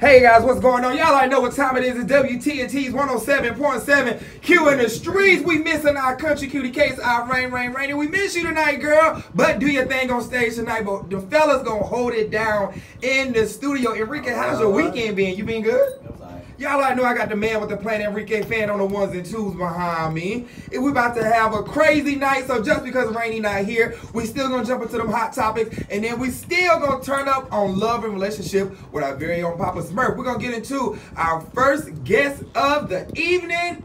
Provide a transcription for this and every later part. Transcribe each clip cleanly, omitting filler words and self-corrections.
Hey guys, what's going on? Y'all already know what time it is. It's WTNT's 107.7. Q in the streets. We missing our country cutie case. Our rain. We miss you tonight, girl. But do your thing on stage tonight. But the fellas gonna hold it down in the studio. Enrique, how's your weekend been? You been good? Y'all already know I got the man with the plan, Enrique fan on the ones and twos behind me. And we about to have a crazy night, so just because Rainy not here, we still gonna jump into them hot topics, and then we still gonna turn up on love and relationship with our very own Papa Smurf. We're gonna get into our first guest of the evening.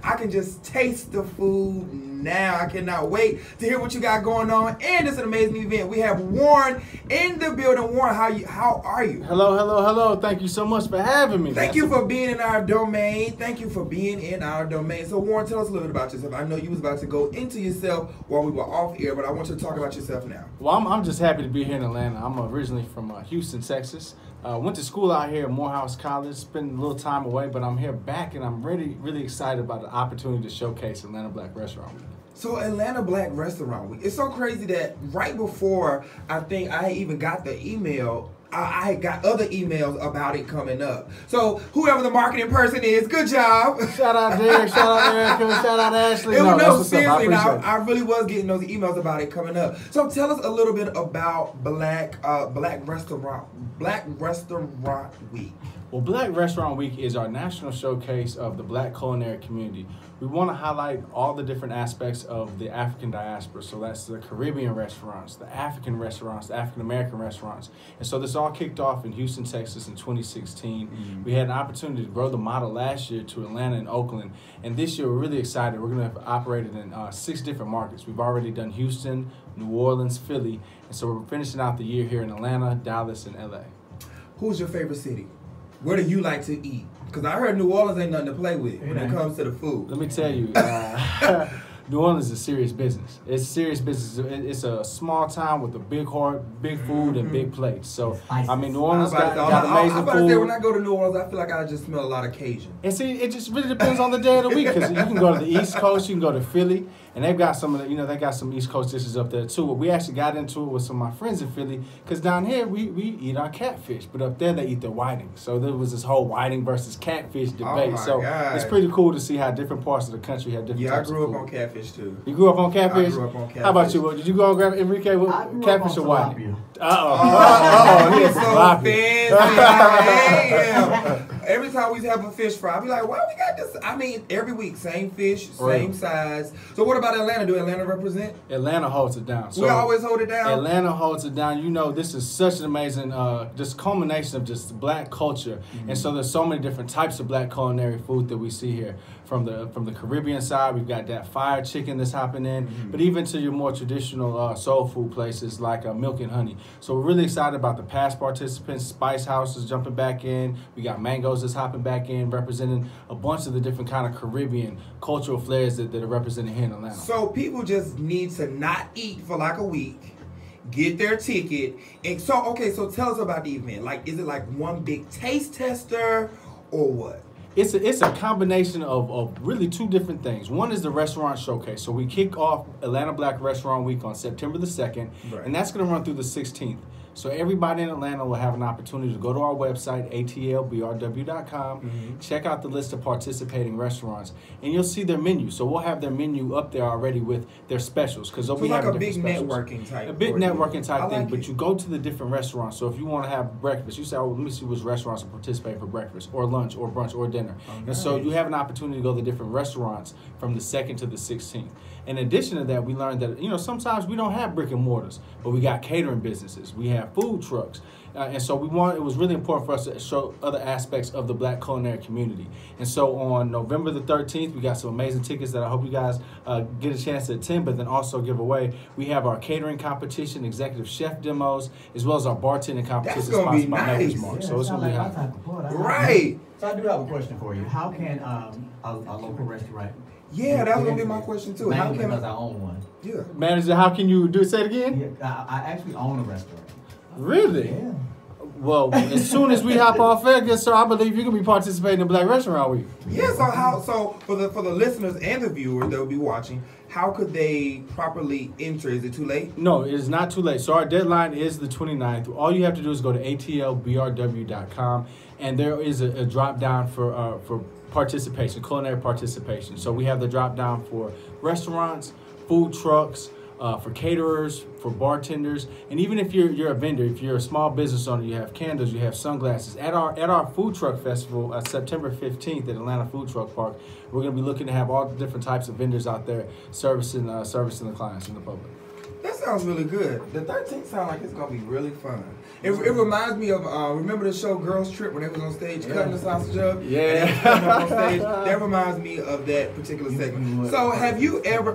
I can just taste the food now. I cannot wait to hear what you got going on, and it's an amazing event. We have Warren in the building. Warren, how are you? Hello. Thank you so much for having me. Thank you for being in our domain. So Warren, tell us a little bit about yourself. I know you was about to go into yourself while we were off air, but I want you to talk about yourself now. Well, I'm just happy to be here in Atlanta. I'm originally from Houston, Texas. Went to school out here at Morehouse College, spent a little time away, but I'm here back, and I'm really excited about the opportunity to showcase Atlanta Black Restaurant Week. So Atlanta Black Restaurant Week. It's so crazy that right before I think I even got the email, I got other emails about it coming up. So whoever the marketing person is, good job. Shout out Derek, shout out Erica, shout out Ashley. Seriously, I really was getting those emails about it coming up. So tell us a little bit about Black Restaurant Week. Well, Black Restaurant Week is our national showcase of the Black culinary community. We want to highlight all the different aspects of the African diaspora. So that's the Caribbean restaurants, the African restaurants, the African American restaurants. And so this all kicked off in Houston, Texas in 2016. We had an opportunity to grow the model last year to Atlanta and Oakland. And this year we're really excited. We're going to have operated in 6 different markets. We've already done Houston, New Orleans, Philly. And so we're finishing out the year here in Atlanta, Dallas, and LA. Who's your favorite city? Where do you like to eat? Because I heard New Orleans ain't nothing to play with when it comes to the food. Let me tell you, New Orleans is serious business. It's serious business. It's a small town with a big heart, big food, and big plates. So, I mean, New Orleans got amazing food. When I go to New Orleans, I feel like I just smell a lot of Cajun. And see, it just really depends on the day of the week. Because you can go to the East Coast, you can go to Philly, and they've got some of the, they got some East Coast dishes up there too. But we actually got into it with some of my friends in Philly, because down here we eat our catfish, but up there they eat their whiting. So there was this whole whiting versus catfish debate. It's pretty cool to see how different parts of the country have different types of food. I grew up on catfish too. You grew up on catfish? I grew up on catfish. How about you? Did you go and grab Enrique with catfish or whiting? He's so fancy. Every time we have a fish fry, I be like, why we got this? I mean, every week, same fish, same size. So what about Atlanta? Do Atlanta represent? Atlanta holds it down. So we always hold it down? Atlanta holds it down. You know, this is such an amazing just culmination of just Black culture. And so there's so many different types of Black culinary food that we see here. From the Caribbean side, we've got that fire chicken that's hopping in, but even to your more traditional soul food places like Milk and Honey. So we're really excited about the past participants. Spice House is jumping back in. We got Mangoes that's hopping back in, representing a bunch of the different kind of Caribbean cultural flares that are represented here in Atlanta. So people just need to not eat for like a week, get their ticket, and so tell us about the event. Like, is it like one big taste tester or what? It's a combination of really 2 different things. One is the restaurant showcase. So we kick off Atlanta Black Restaurant Week on September the 2nd, and that's going to run through the 16th. So everybody in Atlanta will have an opportunity to go to our website, atlbrw.com, check out the list of participating restaurants, and you'll see their menu. So we'll have their menu up there already with their specials, because they'll be having different specials. A big networking type thing, but you go to the different restaurants. So if you want to have breakfast, you say, oh, let me see which restaurants are participating for breakfast, or lunch, or brunch, or dinner. And so you have an opportunity to go to the different restaurants from the 2nd to the 16th. In addition to that, we learned that, sometimes we don't have brick and mortars, but we got catering businesses. We have food trucks. And so it was really important for us to show other aspects of the Black culinary community. And so on November the 13th, we got some amazing tickets that I hope you guys get a chance to attend, but then also give away. We have our catering competition, executive chef demos, as well as our bartending competition sponsored by Maker's Mark. So it's going to be hot. Right. So I do have a question for you. How can a local restaurant... Yeah, that was going to be my question too. How can I own one? Yeah. Manager, how can you do it? Say it again? Yeah, I actually own a restaurant. Really? Yeah. Well, as soon as we hop off air, yes, sir, I believe you can be participating in Black Restaurant Week. Yeah, so for the listeners and the viewers that will be watching, how could they properly enter? Is it too late? No, it is not too late. So our deadline is the 29th. All you have to do is go to atlbrw.com, and there is a drop down for participation, culinary participation. So we have the drop down for restaurants, food trucks, for caterers, for bartenders, and even if you're a vendor, if you're a small business owner, you have candles, you have sunglasses. At our food truck festival, September 15th at Atlanta Food Truck Park, we're going to be looking to have all the different types of vendors out there servicing the clients and the public. That sounds really good. The 13th sounds like it's gonna be really fun. It reminds me of remember the show Girls Trip when they was on stage cutting the sausage up? Yeah. And they was cutting up on stage. That reminds me of that particular segment. So have you ever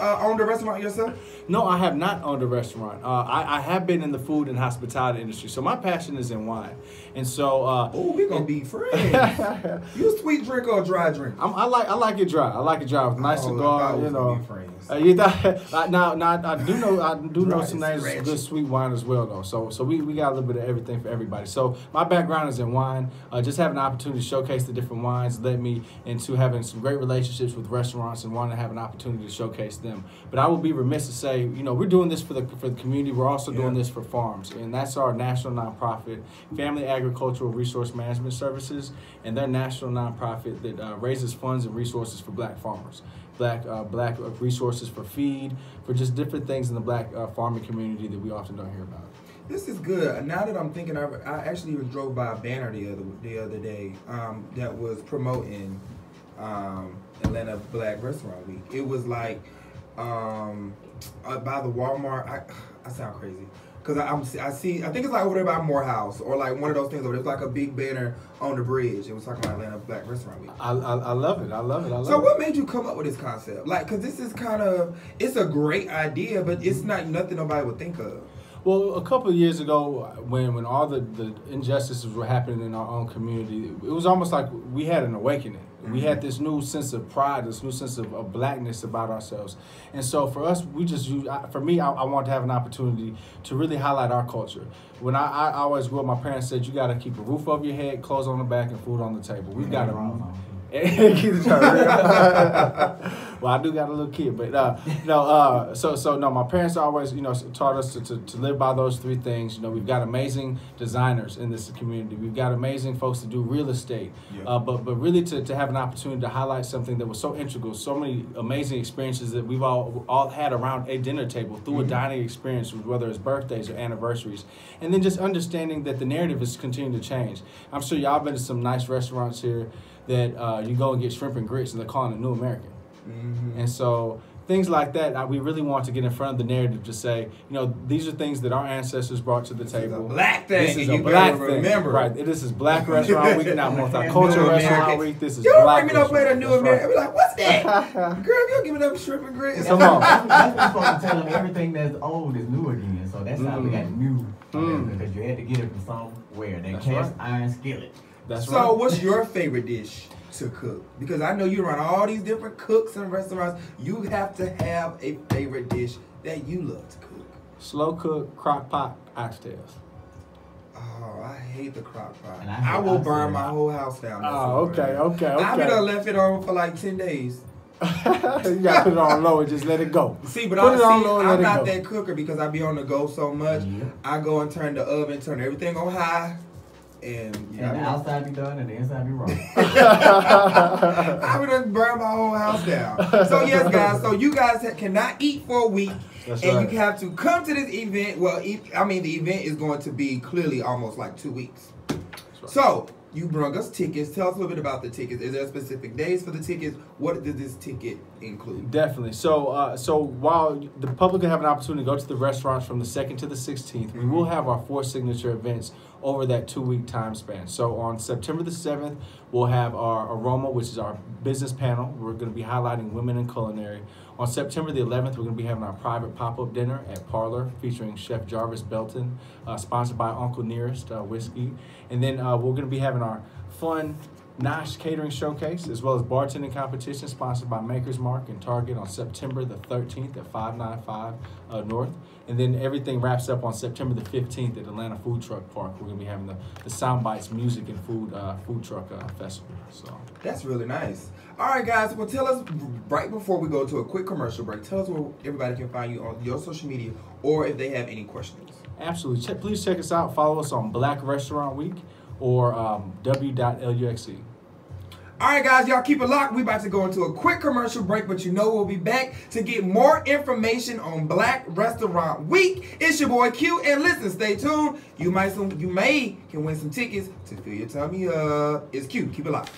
owned a restaurant yourself? No, I have not owned a restaurant. I have been in the food and hospitality industry, so my passion is in wine. And so, oh, we're gonna be friends. You a sweet drinker or a dry drinker? I like it dry. I like it dry with nice cigar. You know. You Now I do know some nice good sweet wine as well though. So we got a little bit of everything for everybody. So my background is in wine. Just having an opportunity to showcase the different wines led me into having some great relationships with restaurants and wanting to have an opportunity to showcase them. But I would be remiss to say, you know, we're doing this for the community. We're also doing this for farms, and that's our national nonprofit, Family Agricultural Resource Management Services, and their national nonprofit that raises funds and resources for Black farmers. Black resources for feed, for just different things in the Black farming community that we often don't hear about. This is good. Now that I'm thinking, I actually even drove by a banner the other day that was promoting Atlanta Black Restaurant Week. It was like by the Walmart. I sound crazy. Because I think it's like over there by Morehouse or like one of those things over there. It's like a big banner on the bridge. It was talking about Atlanta Black Restaurant Week. I love it. So what made you come up with this concept? Like, because this is it's a great idea, but it's not nothing nobody would think of. Well, a couple of years ago, when all the injustices were happening in our own community, it was almost like we had an awakening. Mm-hmm. We had this new sense of pride, this new sense of blackness about ourselves. And so for us, I want to have an opportunity to really highlight our culture. When I always grew up, my parents said, you got to keep a roof over your head, clothes on the back, and food on the table. We've got to... Well, I do got a little kid, but no. My parents always, taught us to live by those three things. We've got amazing designers in this community. We've got amazing folks to do real estate. Yeah. But really to have an opportunity to highlight something that was so integral, so many amazing experiences that we've all had around a dinner table through a dining experience, whether it's birthdays or anniversaries, and then just understanding that the narrative is continuing to change. I'm sure y'all been to some nice restaurants here that you go and get shrimp and grits, and they're calling it New American. Mm-hmm. And so things like that, we really want to get in front of the narrative to say, these are things that our ancestors brought to the table. This is a black thing. This is a black thing. Remember. Right. This is Black Restaurant Week, not Multicultural Restaurant Week. This is you don't Black bring me no plate of New American. I'll be like, what's that? Girl, you don't give me no shrimp and grits. Come on. That's supposed to tell them everything that's old is new again. So that's how we got new. Because you had to get it from somewhere. That cast iron skillet. So what's your favorite dish to cook? Because I know you run all these different cooks and restaurants. You have to have a favorite dish that you love to cook. Slow cook, crock pot, oxtails. Oh, I hate the crock pot. I will burn my whole house down. Oh, okay. I've been left it on for like 10 days. You gotta put it on low and just let it go. See, but I'm not that cooker because I be on the go so much. Yeah. I go and turn the oven, turn everything on high. And the outside be done and the inside be wrong. I would have burned my whole house down. So yes, guys. So you guys cannot eat for a week, You have to come to this event. Well, the event is going to be clearly almost like 2 weeks. Right. So you brought us tickets. Tell us a little bit about the tickets. Is there specific days for the tickets? What does this ticket include? Definitely. So while the public will have an opportunity to go to the restaurants from the 2nd to the 16th, we will have our 4 signature events over that 2-week time span. So on September the 7th, we'll have our Aroma, which is our business panel. We're going to be highlighting women in culinary. On September the 11th, we're going to be having our private pop-up dinner at Parlor featuring Chef Jarvis Belton, sponsored by Uncle Nearest Whiskey. And then we're going to be having our fun Nosh Catering Showcase, as well as bartending competition sponsored by Maker's Mark and Target on September the 13th at 595 North. And then everything wraps up on September the 15th at Atlanta Food Truck Park. We're going to be having the Sound Bites Music and Food Truck Festival. So that's really nice. All right, guys. Well, tell us right before we go to a quick commercial break. Tell us where everybody can find you on your social media, or if they have any questions. Absolutely. Please check us out. Follow us on Black Restaurant Week or w.luxe. All right, guys, y'all keep it locked. We about to go into a quick commercial break, but you know we'll be back to get more information on Black Restaurant Week. It's your boy Q, and listen, stay tuned. You may can win some tickets to fill your tummy up. It's Q. Keep it locked.